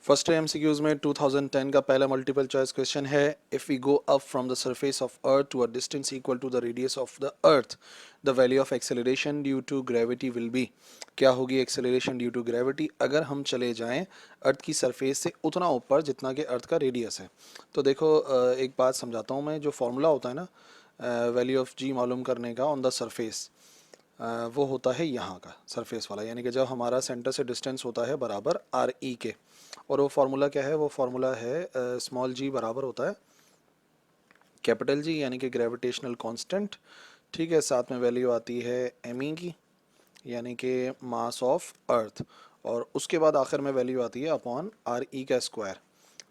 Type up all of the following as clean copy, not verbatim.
First MCQs में 2010 का पहला मल्टीपल चॉइस क्वेश्चन है, if we go up from the surface of earth to a distance equal to the radius of the earth, the value of acceleration due to gravity will be. क्या होगी acceleration due to gravity अगर हम चले जाएं अर्थ की surface से उतना ऊपर जितना कि अर्थ का रेडियस है। तो देखो एक बात समझाता हूँ मैं, जो फॉर्मूला होता है ना वैल्यू ऑफ जी मालूम करने का ऑन द सरफेस, वो होता है यहाँ का सरफेस वाला, यानी कि जब हमारा सेंटर से डिस्टेंस होता है बराबर आर ई के। और वो फार्मूला क्या है? वो फार्मूला है स्मॉल जी बराबर होता है कैपिटल जी, यानी कि ग्रेविटेशनल कांस्टेंट। ठीक है, साथ में वैल्यू आती है एम ई की, यानी कि मास ऑफ अर्थ, और उसके बाद आखिर में वैल्यू आती है अपॉन आर ई का स्क्वायर।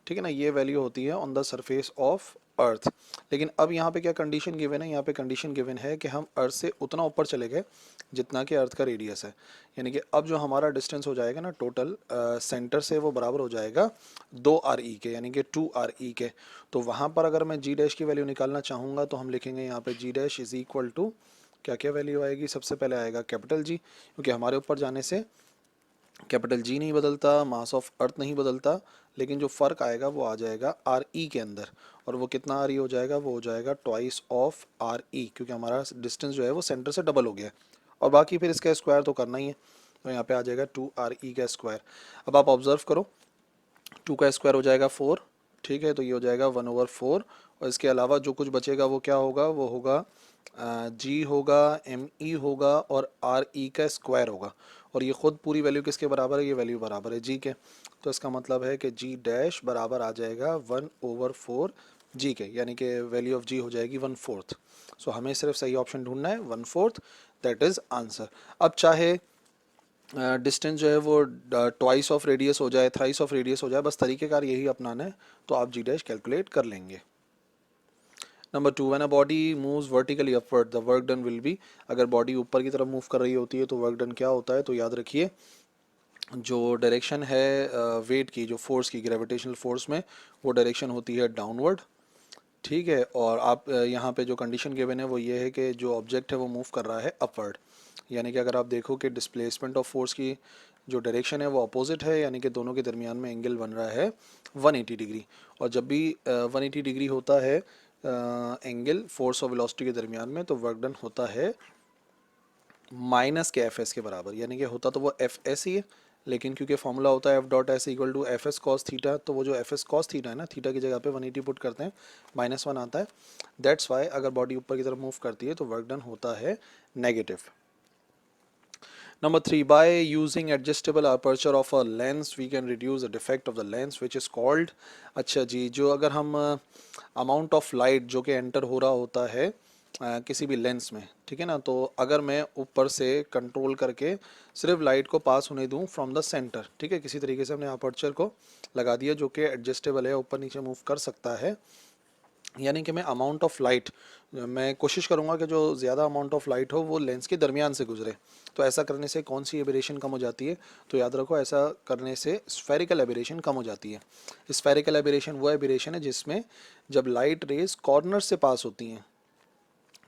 ठीक है ना, ये वैल्यू होती है ऑन द सरफेस ऑफ अर्थ। लेकिन अब यहाँ पे क्या कंडीशन गिवन है? यहाँ पे कंडीशन गिवन है कि हम अर्थ से उतना ऊपर चले गए जितना कि अर्थ का रेडियस है, यानी कि अब जो हमारा डिस्टेंस हो जाएगा ना टोटल सेंटर से, वो बराबर हो जाएगा 2 RE के, यानी कि 2 RE के। तो वहाँ पर अगर मैं जी डैश की वैल्यू निकालना चाहूँगा तो हम लिखेंगे यहाँ पे जी डैश इज़ इक्वल टू, क्या क्या वैल्यू आएगी? सबसे पहले आएगा कैपिटल जी, क्योंकि हमारे ऊपर जाने से कैपिटल जी नहीं बदलता, मास ऑफ अर्थ नहीं बदलता, लेकिन जो फ़र्क आएगा वो आ जाएगा आर ई के अंदर। और वो कितना आर ई हो जाएगा? वो हो जाएगा ट्वाइस ऑफ आर ई, क्योंकि हमारा डिस्टेंस जो है वो सेंटर से डबल हो गया है। और बाकी फिर इसका स्क्वायर तो करना ही है, तो यहाँ पे आ जाएगा 2 RE का स्क्वायर। अब आप ऑब्जर्व करो, 2 का स्क्वायर हो जाएगा 4। ठीक है, तो ये हो जाएगा 1/4। और इसके अलावा जो कुछ बचेगा वो क्या होगा? वो होगा जी होगा, एम ई होगा और आर ई का स्क्वायर होगा। और ये खुद पूरी वैल्यू किसके बराबर है? ये वैल्यू बराबर है जी के। तो इसका मतलब है कि जी डैश बराबर आ जाएगा 1/4 जी के, यानी कि वैल्यू ऑफ जी हो जाएगी 1/4। सो हमें सिर्फ सही ऑप्शन ढूंढना है 1/4, दैट इज़ आंसर। अब चाहे डिस्टेंस जो है वो ट्वाइस ऑफ रेडियस हो जाए, थ्राइस ऑफ रेडियस हो जाए, बस तरीक़ेकार यही अपनाना है, तो आप जी डैश कैलकुलेट कर लेंगे। Number 2, when a body moves vertically upward the work done will be. अगर बॉडी ऊपर की तरफ मूव कर रही होती है तो वर्क डन क्या होता है? तो याद रखिए, जो डायरेक्शन है वेट की, जो फोर्स की, ग्रेविटेशनल फोर्स में, वो डायरेक्शन होती है डाउनवर्ड। ठीक है, और आप यहाँ पे जो कंडीशन गिवन है वो ये है कि जो ऑब्जेक्ट है वो मूव कर रहा है अपवर्ड, यानी कि अगर आप देखो कि डिस्प्लेसमेंट ऑफ फोर्स की जो डायरेक्शन है वो अपोजिट है, यानी कि दोनों के दरमियान में एंगल बन रहा है 180 डिग्री। और जब भी 180 डिग्री होता है एंगल फोर्स और वेलोसिटी के दरमियान में, तो वर्क डन होता है माइनस के एफ एस के बराबर, यानी कि होता तो वो एफ एस ही है, लेकिन क्योंकि फॉर्मूला होता है F dot S equal to F S cos theta, तो वो जो एफ एस कॉस थीटा है ना, थीटा की जगह पे 180 पुट करते हैं, -1 आता है। दैट्स वाई अगर बॉडी ऊपर की तरफ मूव करती है तो वर्क डन होता है negative. Number 3, by using adjustable aperture of a lens we can reduce the defect of the lens which is called। अच्छा जी, जो अगर हम अमाउंट ऑफ लाइट जो कि एंटर हो रहा होता है किसी भी लेंस में, ठीक है ना, तो अगर मैं ऊपर से कंट्रोल करके सिर्फ लाइट को पास होने दूं फ्रॉम द सेंटर, ठीक है, किसी तरीके से हमने अपर्चर को लगा दिया जो कि एडजस्टेबल है, ऊपर नीचे मूव कर सकता है, यानी कि मैं अमाउंट ऑफ लाइट, मैं कोशिश करूंगा कि जो ज़्यादा अमाउंट ऑफ लाइट हो वो लेंस के दरमियान से गुजरे। तो ऐसा करने से कौन सी एबरेशन कम हो जाती है? तो याद रखो, ऐसा करने से स्फेरिकल एबरेशन कम हो जाती है। स्फेरिकल एबरेशन वो एबरेशन है जिसमें जब लाइट रेज कॉर्नर से पास होती हैं,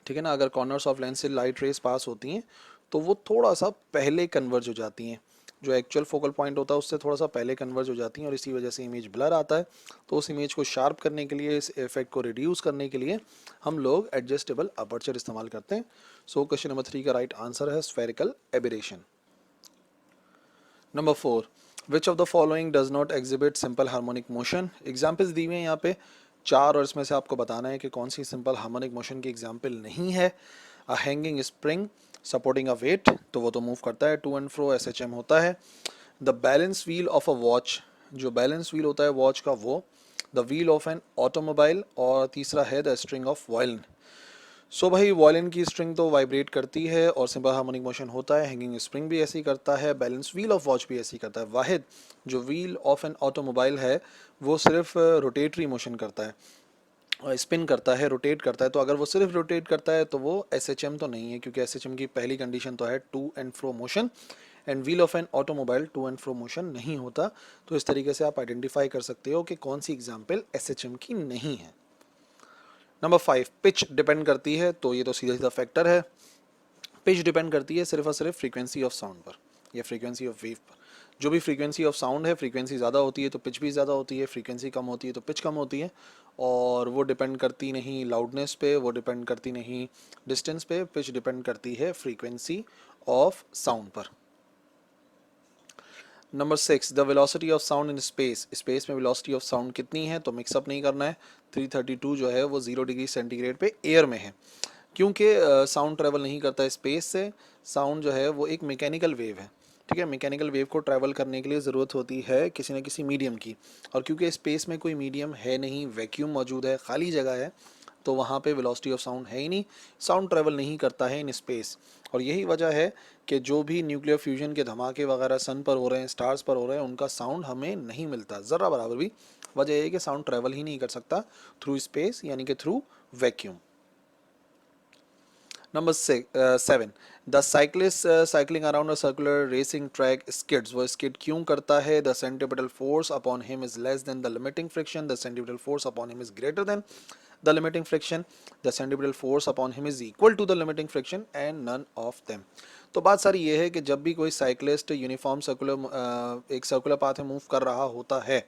ठीक है ना, अगर कॉर्नर्स ऑफ लेंस से लाइट रेज पास होती हैं तो वो थोड़ा सा पहले कन्वर्ज हो जाती हैं, जो एक्चुअल फोकल पॉइंट होता है उससे थोड़ा सा पहले कन्वर्ज हो जाती हैं, और इसी वजह से इमेज ब्लर आता है। तो उस इमेज को शार्प करने के लिए, इस इफेक्ट को रिड्यूस करने के लिए हम लोग एडजस्टेबल अपर्चर इस्तेमाल करते हैं। सो क्वेश्चन नंबर 3 का राइट आंसर है spherical aberration. Number 4, which of the following does not exhibit simple harmonic motion. Examples दी हुई हैं यहाँ पे 4, और इसमें से आपको बताना है कि कौन सी सिंपल हार्मोनिक मोशन की एग्जाम्पल नहीं है। A hanging spring supporting a weight, तो वो तो मूव करता है टू एंड फ्रो, SHM होता है। The balance wheel of a watch, जो बैलेंस व्हील होता है वॉच का वो। The wheel of an automobile, और तीसरा है द स्ट्रिंग ऑफ वायलिन। सो भाई, वायलिन की स्ट्रिंग तो वाइब्रेट करती है और सिंपल हार्मोनिक मोशन होता है, हैंगिंग स्प्रिंग भी ऐसे ही करता है, बैलेंस व्हील ऑफ वॉच भी ऐसे ही करता है। वाहिद जो व्हील ऑफ एन ऑटोमोबाइल है वो सिर्फ रोटेटरी मोशन करता है, और स्पिन करता है, रोटेट करता है। तो अगर वो सिर्फ रोटेट करता है तो वो SHM तो नहीं है, क्योंकि SHM की पहली कंडीशन तो है to and fro motion, and wheel of an automobile to and fro motion नहीं होता। तो इस तरीके से आप आइडेंटिफाई कर सकते हो कि कौन सी एग्जाम्पल SHM की नहीं है। नंबर 5, पिच डिपेंड करती है, तो ये तो सीधा सीधा फैक्टर है। पिच डिपेंड करती है सिर्फ और सिर्फ फ्रीक्वेंसी ऑफ साउंड पर या फ्रीक्वेंसी ऑफ वेव पर। जो भी फ्रीक्वेंसी ऑफ साउंड है, फ्रीक्वेंसी ज़्यादा होती है तो पिच भी ज़्यादा होती है, फ्रीक्वेंसी कम होती है तो पिच कम होती है, और वो डिपेंड करती नहीं लाउडनेस पे, वो डिपेंड करती नहीं डिस्टेंस पे, पिच डिपेंड करती है फ्रीक्वेंसी ऑफ साउंड पर। Number 6, the velocity of sound in space, space में वेलोसिटी ऑफ साउंड कितनी है, तो मिक्सअप नहीं करना है। 332 जो है वो 0 डिग्री सेंटीग्रेड पे एयर में है, क्योंकि साउंड ट्रैवल नहीं करता है स्पेस से। साउंड जो है वो एक मैकेनिकल वेव है, ठीक है। मैकेनिकल वेव को ट्रैवल करने के लिए ज़रूरत होती है किसी न किसी मीडियम की, और क्योंकि स्पेस में कोई मीडियम है नहीं, वैक्यूम मौजूद है, खाली जगह है, तो वहाँ पे वेलोसिटी ऑफ साउंड है ही नहीं, साउंड ट्रैवल नहीं करता है इन स्पेस। और यही वजह है कि जो भी न्यूक्लियर फ्यूजन के धमाके वगैरह सन पर हो रहे हैं, स्टार्स पर हो रहे हैं, उनका साउंड हमें नहीं मिलता ज़रा बराबर भी। वजह यह है कि साउंड ट्रैवल ही नहीं कर सकता थ्रू स्पेस, यानी कि through vacuum. Number 7, the cyclist cycling around a circular racing track skids, वो स्किड क्यों करता है? The centripetal force upon him is less than the limiting friction, the centripetal force upon him is greater than the limiting friction, the centripetal force upon him is equal to the limiting friction and none of them. तो बात सारी ये है कि जब भी कोई cyclist uniform circular एक सर्कुलर पाथ में मूव कर रहा होता है,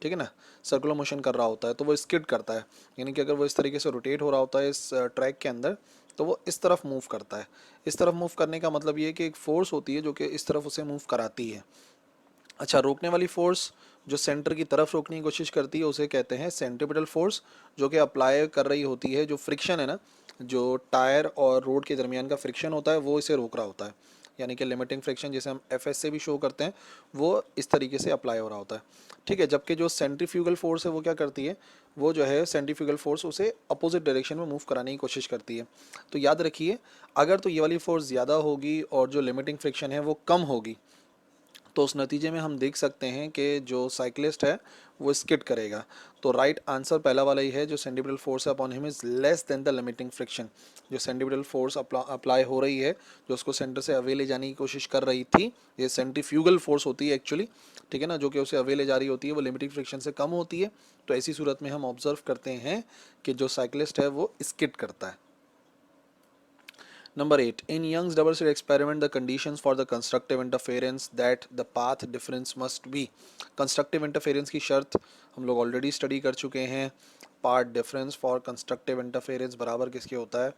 ठीक है ना, सर्कुलर मोशन कर रहा होता है, तो वो स्किड करता है, यानी कि अगर वो इस तरीके से रोटेट हो रहा होता है इस ट्रैक के अंदर, तो वो इस तरफ मूव करता है। इस तरफ मूव करने का मतलब ये है कि एक फोर्स होती है जो कि इस तरफ उसे मूव कराती है। अच्छा, रोकने वाली फोर्स जो सेंटर की तरफ रोकने की कोशिश करती है उसे कहते हैं सेंट्रीपिटल फोर्स, जो कि अप्लाई कर रही होती है, जो फ्रिक्शन है ना, जो टायर और रोड के दरमियान का फ्रिक्शन होता है, वो इसे रोक रहा होता है, यानी कि लिमिटिंग फ्रिक्शन जिसे हम एफ एस से भी शो करते हैं, वो इस तरीके से अप्लाई हो रहा होता है, ठीक है। जबकि जो सेंट्रीफ्यूगल फोर्स है वो क्या करती है, वो जो है सेंट्रीफ्यूगल फोर्स उसे अपोजिट डायरेक्शन में मूव कराने की कोशिश करती है। तो याद रखिए, अगर तो ये वाली फोर्स ज़्यादा होगी और जो लिमिटिंग फ्रिक्शन है वो कम होगी, तो उस नतीजे में हम देख सकते हैं कि जो साइक्लिस्ट है वो स्किड करेगा। तो राइट आंसर पहला वाला ही है, जो सेंट्रीपिटल फोर्स है upon him is less than the limiting friction. जो सेंट्रीपिटल फोर्स अप्लाई हो रही है, जो उसको सेंटर से अवे ले जाने की कोशिश कर रही थी, ये सेंट्रीफ्यूगल फोर्स होती है एक्चुअली, ठीक है ना, जो कि उसे अवे ले जा रही होती है, वो लिमिटिंग फ्रिक्शन से कम होती है। तो ऐसी सूरत में हम ऑब्जर्व करते हैं कि जो साइक्लिस्ट है वो स्किड करता है। Number 8. In Young's double slit experiment, the conditions for the constructive interference that the path difference must be. Constructive interference की शर्त हम लोग ऑलरेडी स्टडी कर चुके हैं। Path difference for constructive interference बराबर किसके होता है?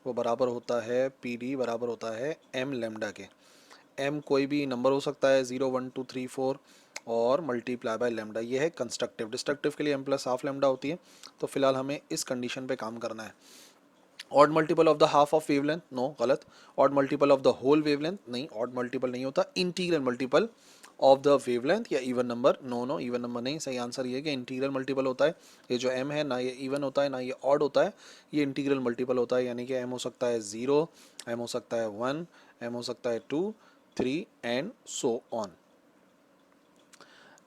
वो बराबर होता है PD, बराबर होता है m लेमडा के। m कोई भी नंबर हो सकता है, 0 1 2 3 4, और मल्टीप्लाई बाय लेमडा, ये है कंस्ट्रक्टिव। डिस्ट्रक्टिव के लिए m प्लस हाफ लेमडा होती है। तो फिलहाल हमें इस कंडीशन पे काम करना है। Odd multiple of the half of wavelength, no, गलत। Odd multiple of the whole wavelength, नहीं, ऑड मल्टीपल नहीं होता। Integral multiple of the wavelength या even number, no no, even number नहीं। सही आंसर ये है कि इंटीग्रल मल्टीपल होता है। ये जो m है ना, ये इवन होता है ना ये ऑड होता है, ये इंटीग्रल मल्टीपल होता है, यानी कि m हो सकता है 0, m हो सकता है 1, m हो सकता है 2, 3 and so on.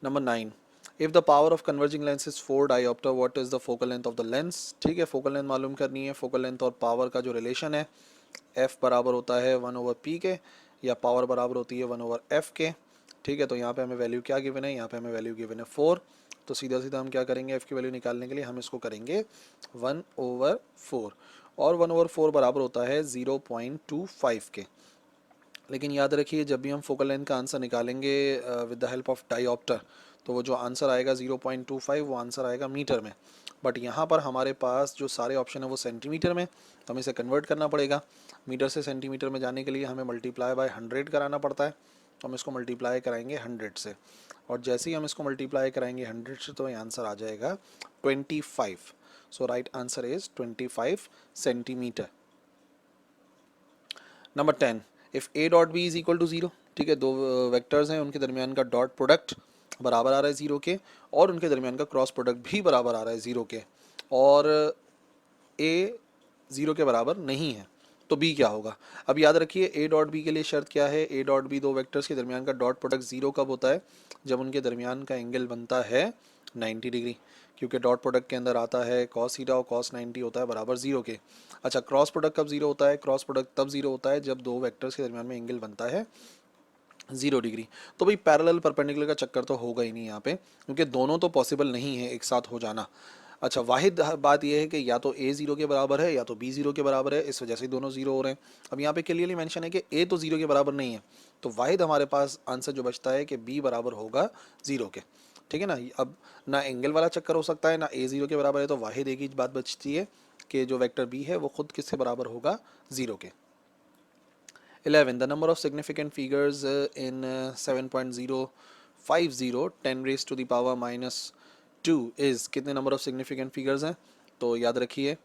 Number 9, if the power of converging lens is 4 dioptre, what is the focal length of the lens? ठीक है, फोकल लेंथ मालूम करनी है। फोकल लेंथ और पावर का जो रिलेशन है, f बराबर होता है 1/p के, या पावर बराबर होती है 1/f के, ठीक है। तो यहाँ पे हमें वैल्यू क्या गिवन है? यहाँ पे हमें वैल्यू गिवन है 4। तो सीधा सीधा हम क्या करेंगे, f की वैल्यू निकालने के लिए हम इसको करेंगे 1/4, और 1/4 बराबर होता है 0.25 के। लेकिन याद रखिए, जब भी हम फोकल लेंथ का आंसर निकालेंगे with the help of dioptre, तो वो जो आंसर आएगा 0.25, वो आंसर आएगा मीटर में। बट यहाँ पर हमारे पास जो सारे ऑप्शन है वो सेंटीमीटर में, तो हमें इसे कन्वर्ट करना पड़ेगा। मीटर से सेंटीमीटर में जाने के लिए हमें मल्टीप्लाई बाय 100 कराना पड़ता है। तो हम इसको मल्टीप्लाई कराएंगे 100 से, और जैसे ही हम इसको मल्टीप्लाई कराएंगे 100 से, तो ये आंसर आ जाएगा 25। So right answer is 25 centimetre. Number 10, if A dot B is equal to 0, ठीक है, दो वेक्टर्स हैं, उनके दरमियान का डॉट प्रोडक्ट बराबर आ रहा है 0 के, और उनके दरमियान का क्रॉस प्रोडक्ट भी बराबर आ रहा है 0 के, और ए 0 के बराबर नहीं है, तो बी क्या होगा? अब याद रखिए, ए डॉट बी के लिए शर्त क्या है? ए डॉट बी, दो वेक्टर्स के दरमियान का डॉट प्रोडक्ट 0 कब होता है? जब उनके दरमियान का एंगल बनता है 90 डिग्री, क्योंकि डॉट प्रोडक्ट के अंदर आता है cos थीटा, और cos 90 होता है बराबर 0 के। अच्छा, क्रॉस प्रोडक्ट कब 0 होता है? क्रॉस प्रोडक्ट तब 0 होता है जब दो वेक्टर्स के दरमियान में एंगल बनता है 0 डिग्री। तो भाई पैरेलल परपेंडिकुलर का चक्कर तो होगा ही नहीं यहाँ पे, क्योंकि दोनों तो पॉसिबल नहीं है एक साथ हो जाना। अच्छा, वाहिद बात यह है कि या तो ए ज़ीरो के बराबर है या तो बी ज़ीरो के बराबर है, इस वजह से दोनों ज़ीरो हो रहे हैं। अब यहाँ पे क्लियरली मेंशन है कि ए तो ज़ीरो के बराबर नहीं है, तो वाहिद हमारे पास आंसर जो बचता है कि बी बराबर होगा ज़ीरो के। ठीक है ना। अब ना एंगल वाला चक्कर हो सकता है, ना ए ज़ीरो के बराबर है, तो वाहिद एक ही बात बचती है कि जो वेक्टर बी है वो खुद किसके बराबर होगा, ज़ीरो के। 11. The number of significant figures in 7.050 10 raised to the power minus 2 is, कितने नंबर ऑफ सिग्निफिकेंट फिगर्स हैं? तो याद रखिए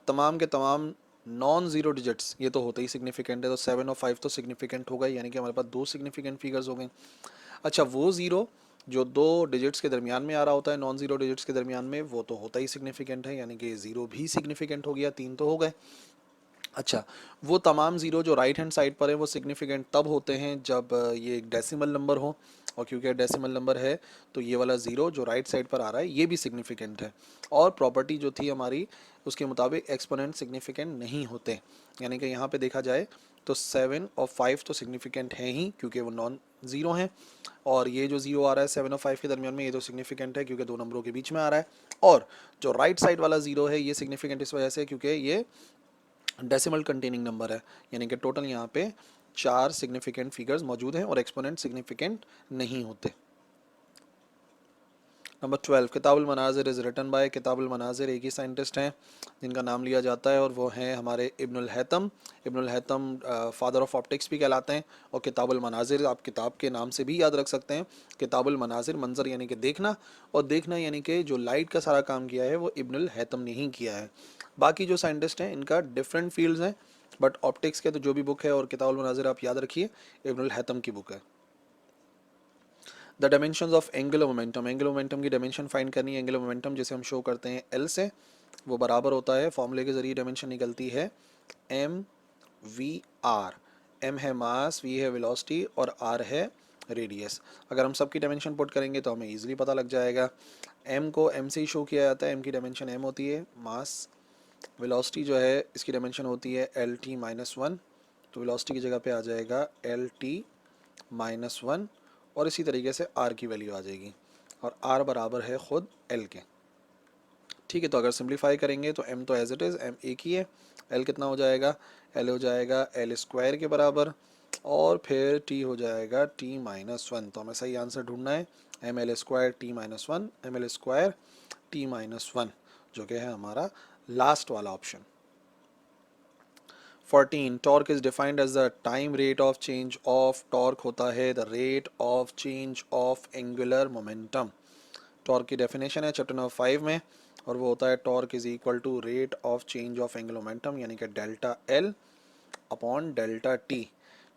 तमाम के तमाम नॉन ज़ीरो डिजिट्स ये तो होते ही सिग्निफिकेंट है, तो 7 और 5 तो सिग्निफिकेंट होगा, यानी कि हमारे पास दो सिग्निफिकेंट फिगर्स हो गए। अच्छा, वो ज़ीरो जो दो डिजिट्स के दरमियान में आ रहा होता है, नॉन ज़ीरो डिजिट्स के दरमियान में, वो तो होता ही सिग्निफिकेंट है, यानी कि ज़ीरो भी सिग्निफिकेंट हो गया, तीन तो हो गए। अच्छा, वो तमाम ज़ीरो जो राइट हैंड साइड पर है वो सिग्निफिकेंट तब होते हैं जब ये एक डेसिमल नंबर हो, और क्योंकि डेसिमल नंबर है तो ये वाला ज़ीरो जो राइट साइड पर आ रहा है ये भी सिग्निफिकेंट है। और प्रॉपर्टी जो थी हमारी उसके मुताबिक एक्सपोनेंट सिग्निफिकेंट नहीं होते, यानी कि यहाँ पे देखा जाए तो 7 और 5 तो सिग्निफिकेंट हैं ही क्योंकि वो नॉन ज़ीरो हैं, और ये जो ज़ीरो आ रहा है 7 और 5 के दरमियान में ये तो सिग्निफिकेंट है क्योंकि दो नंबरों के बीच में आ रहा है। और जो राइट साइड वाला ज़ीरो है ये सिग्निफिकेंट इस वजह से क्योंकि ये डेसिमल कंटेनिंग नंबर है, यानी कि टोटल यहाँ पे चार सिग्निफिकेंट फिगर्स मौजूद हैं और एक्सपोनेंट सिग्निफिकेंट नहीं होते। नंबर 12, किताबुल मनाजिर इज़ रिटन बाय, किताबुल मनाजिर एक ही साइंटिस्ट हैं जिनका नाम लिया जाता है और वो हैं हमारे Ibn al Haytham. Ibn al Haytham father of optics भी कहलाते हैं, और किताबुल मनाजिर आप किताब के नाम से भी याद रख सकते हैं। किताबुल मनाजिर, मंजर यानी कि देखना, और देखना यानी कि जो लाइट का सारा काम किया है वो इब्नुल हैतम ने ही किया है। बाकी जो साइंटिस्ट हैं इनका डिफरेंट फील्ड्स हैं, बट ऑप्टिक्स के तो जो भी बुक है और किताबुल मनाजिर आप याद रखिए इब्नुल हैतम की बुक है। The dimensions of angular momentum, angular momentum की डायमेंशन फाइंड करनी है। एंगुलर मोमेंटम जिसे हम शो करते हैं एल से, वो बराबर होता है, फॉर्मूले के जरिए डायमेंशन निकलती है एम वी आर। एम है मास, वी है वेलोसिटी और आर है रेडियस। अगर हम सबकी डायमेंशन पुट करेंगे तो हमें इजीली पता लग जाएगा। एम को एम से ही शो किया जाता है, एम की डायमेंशन एम होती है, मास वेलोसिटी जो है इसकी डायमेंशन होती है एल टी माइनस वन, तो वेलोसिटी की जगह पे आ जाएगा एल टी माइनस वन, और इसी तरीके से आर की वैल्यू आ जाएगी, और आर बराबर है ख़ुद एल के। ठीक है, तो अगर सिंप्लीफाई करेंगे तो एम तो एज इट इज़ एम एक ही है, एल कितना हो जाएगा, एल हो जाएगा एल स्क्वायर के बराबर, और फिर टी हो जाएगा टी माइनस वन। तो हमें सही आंसर ढूंढना है M L square T minus one, M L square T minus one, जो कि है हमारा लास्ट वाला option. 14, torque is defined as the time rate of change of, torque होता है the rate of change of angular momentum. Torque की definition है chapter number 5 में, और वो होता है torque is equal to rate of change of angular momentum, यानी कि delta L upon delta T.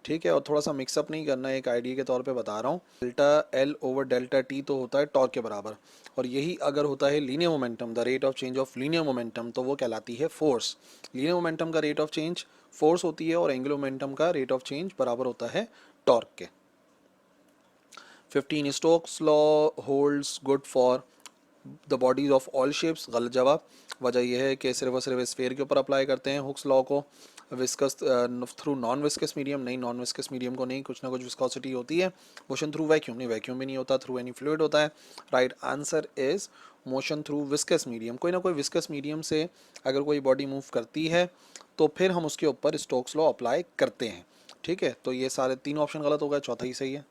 ठीक है, और थोड़ा सा मिक्सअप नहीं करना है, एक आइडिया के तौर पे बता रहा हूँ। Delta L over delta T तो होता है टॉर्क के बराबर, और यही अगर होता है linear momentum, the rate of change of linear momentum, तो वो कहलाती है फोर्स। लीनियर मोमेंटम का रेट ऑफ चेंज फोर्स होती है और एंगुलर मोमेंटम का रेट ऑफ चेंज बराबर होता है टॉर्क के। 15, Stokes law holds good for the bodies of all shapes, गलत जवाब। वजह यह है कि सिर्फ और सिर्फ स्फेयर के ऊपर अप्लाई करते हैं हुक्स लॉ को, viscous through non viscous medium नहीं, नॉन विस्कस मीडियम को नहीं, कुछ ना कुछ विस्कोसिटी होती है। मोशन थ्रू वैक्यूम नहीं, वैक्यूम भी नहीं होता, थ्रू एनी फ्लूइड होता है। Right answer is motion through viscous medium. कोई ना कोई विस्कस मीडियम से अगर कोई बॉडी मूव करती है तो फिर हम उसके ऊपर स्टोक्स लॉ अप्लाई करते हैं। ठीक है, तो ये सारे तीन ऑप्शन गलत हो गए, चौथा ही सही है।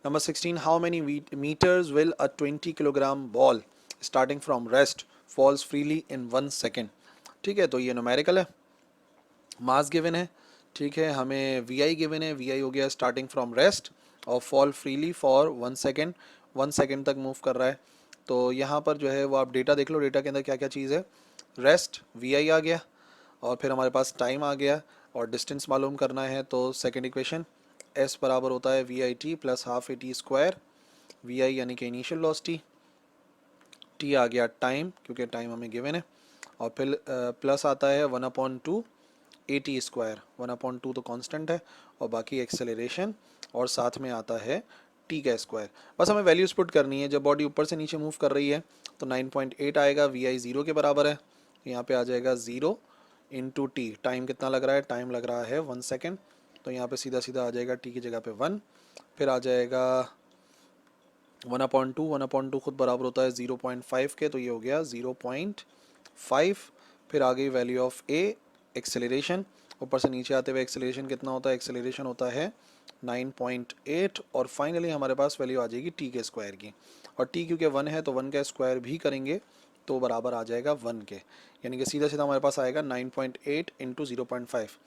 Number 16, how many meters will a 20 kilogram ball starting from rest falls freely in 1 second? ठीक है, तो ये न्यूमेरिकल है, मास गिवन है। ठीक है, हमें वी आई गिवन है, वी आई हो गया स्टार्टिंग फ्रॉम रेस्ट और fall freely for 1 second, 1 second तक मूव कर रहा है। तो यहाँ पर जो है वो आप डेटा देख लो, डेटा के अंदर क्या क्या चीज़ है। रेस्ट वी आई आ गया, और फिर हमारे पास टाइम आ गया, और डिस्टेंस मालूम करना है तो सेकेंड इक्वेशन एस बराबर होता है V I T plus half A T square, V I यानी कि इनिशियल वेलोसिटी, टी आ गया टाइम क्योंकि टाइम हमें गिवन है, और फिर प्लस आता है 1/2 ए टी स्क्वायर, 1/2 तो कांस्टेंट है, और बाकी एक्सेलरेशन, और साथ में आता है टी का स्क्वायर। बस हमें वैल्यूज पुट करनी है। जब बॉडी ऊपर से नीचे मूव कर रही है तो 9.8 आएगा, वी आई 0 के बराबर है, यहाँ पे आ जाएगा 0 इंटू टी। टाइम कितना लग रहा है, टाइम लग रहा है 1 सेकेंड, तो यहाँ पे सीधा सीधा आ जाएगा टी की जगह पे 1, फिर आ जाएगा 1/2 खुद बराबर होता है 0.5 के, तो ये हो गया 0.5। फिर आ गई वैल्यू ऑफ ए एक्सेलरेशन, ऊपर से नीचे आते हुए एक्सेलरेशन कितना होता है, एक्सेलरेशन होता है 9.8। और फाइनली हमारे पास वैल्यू आ जाएगी टी के स्क्वायर की, और टी क्योंकि 1 है तो 1 का स्क्वायर भी करेंगे तो बराबर आ जाएगा 1 के, यानी कि सीधा सीधा हमारे पास आएगा 9.8 इंटू 0.5।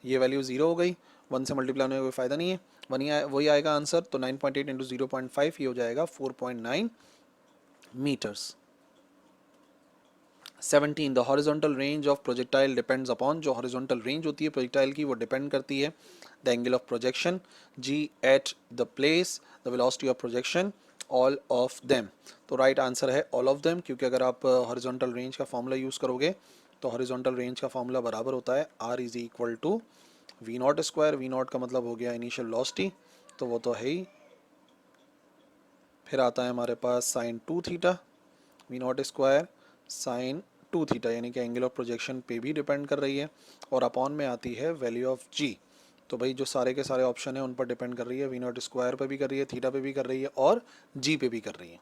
ये वैल्यू 0 हो गई, 1 से मल्टीप्लाई होने का कोई फ़ायदा नहीं है, वही आएगा आंसर। तो 9.8 इंटू 0.5 ये हो जाएगा 4.9 metres. 17 the horizontal range of projectile depends upon, जो हॉरिजॉन्टल रेंज होती है प्रोजेक्टाइल की वो डिपेंड करती है the angle of projection G at the place the velocity of projection all of them. तो राइट आंसर है ऑल ऑफ देम, क्योंकि अगर आप हॉरिजॉन्टल रेंज का फॉर्मूला यूज़ करोगे तो हॉरिजॉन्टल रेंज का फॉर्मूला बराबर होता है R is equal to V naught square. We not का मतलब हो गया इनिशियल वेलोसिटी, तो वो तो है ही। फिर आता है हमारे पास sine 2 theta, V naught square sine 2 theta, यानी कि एंगल ऑफ प्रोजेक्शन पे भी डिपेंड कर रही है। और अपॉन में आती है वैल्यू ऑफ जी, तो भाई जो सारे के सारे ऑप्शन है उन पर डिपेंड कर रही है, वी नॉट स्क्वायर पे भी कर रही है, थीटा पे भी कर रही है और जी पे भी कर रही है।